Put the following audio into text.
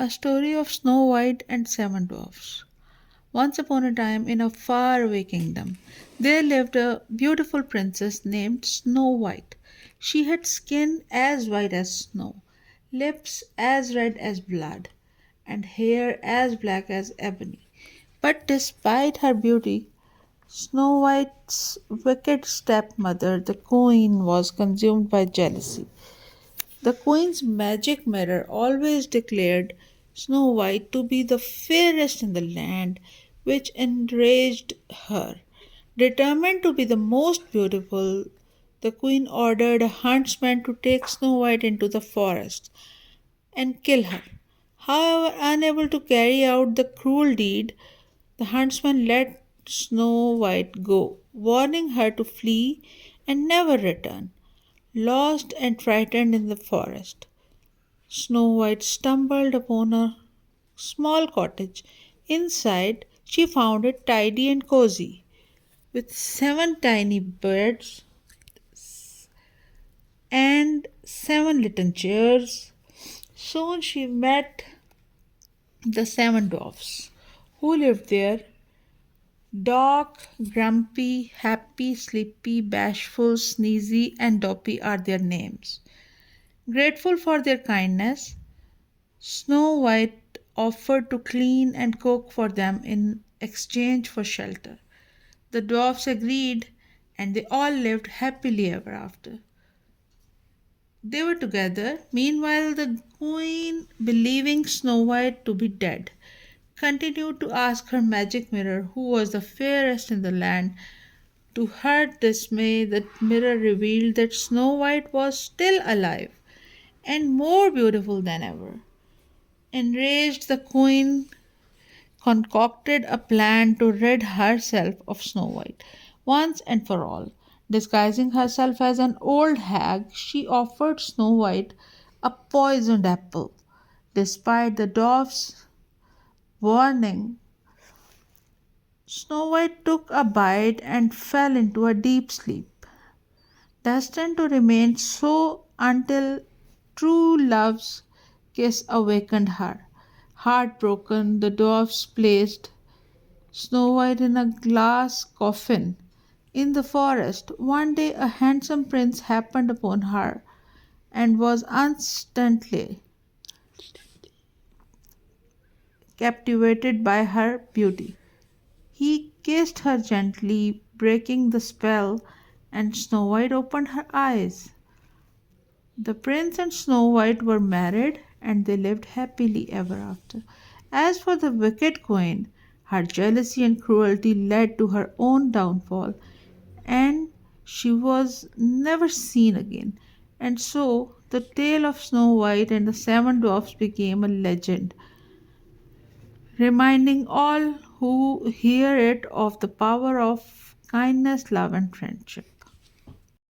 A story of Snow White and Seven Dwarfs. Once upon a time, in a faraway kingdom, there lived a beautiful princess named Snow White. She had skin as white as snow, lips as red as blood, and hair as black as ebony. But despite her beauty, Snow White's wicked stepmother, the queen, was consumed by jealousy. The queen's magic mirror always declared Snow White to be the fairest in the land, which enraged her. Determined to be the most beautiful, the queen ordered a huntsman to take Snow White into the forest and kill her. However, unable to carry out the cruel deed, the huntsman let Snow White go, warning her to flee and never return. Lost and frightened in the forest, Snow White stumbled upon a small cottage. Inside, she found it tidy and cozy, with seven tiny beds and seven little chairs. Soon she met the seven dwarfs who lived there. Dark, grumpy, happy, sleepy, bashful, sneezy, and dopey are their names. Grateful for their kindness, Snow White offered to clean and cook for them in exchange for shelter. The dwarfs agreed, and they all lived happily ever after. They were together. Meanwhile, the queen, believing Snow White to be dead, continued to ask her magic mirror who was the fairest in the land. To her dismay, the mirror revealed that Snow White was still alive and more beautiful than ever. Enraged, the queen concocted a plan to rid herself of Snow White once and for all. Disguising herself as an old hag, she offered Snow White a poisoned apple. Despite the dwarf's warning, Snow White took a bite and fell into a deep sleep, destined to remain so until true love's kiss awakened her. Heartbroken, the dwarfs placed Snow White in a glass coffin in the forest. One day, a handsome prince happened upon her and was instantly captivated by her beauty. He kissed her gently, breaking the spell, and Snow White opened her eyes. The prince and Snow White were married and they lived happily ever after. As for the wicked queen, her jealousy and cruelty led to her own downfall, and she was never seen again. And so the tale of Snow White and the seven dwarfs became a legend, reminding all who hear it of the power of kindness, love, and friendship.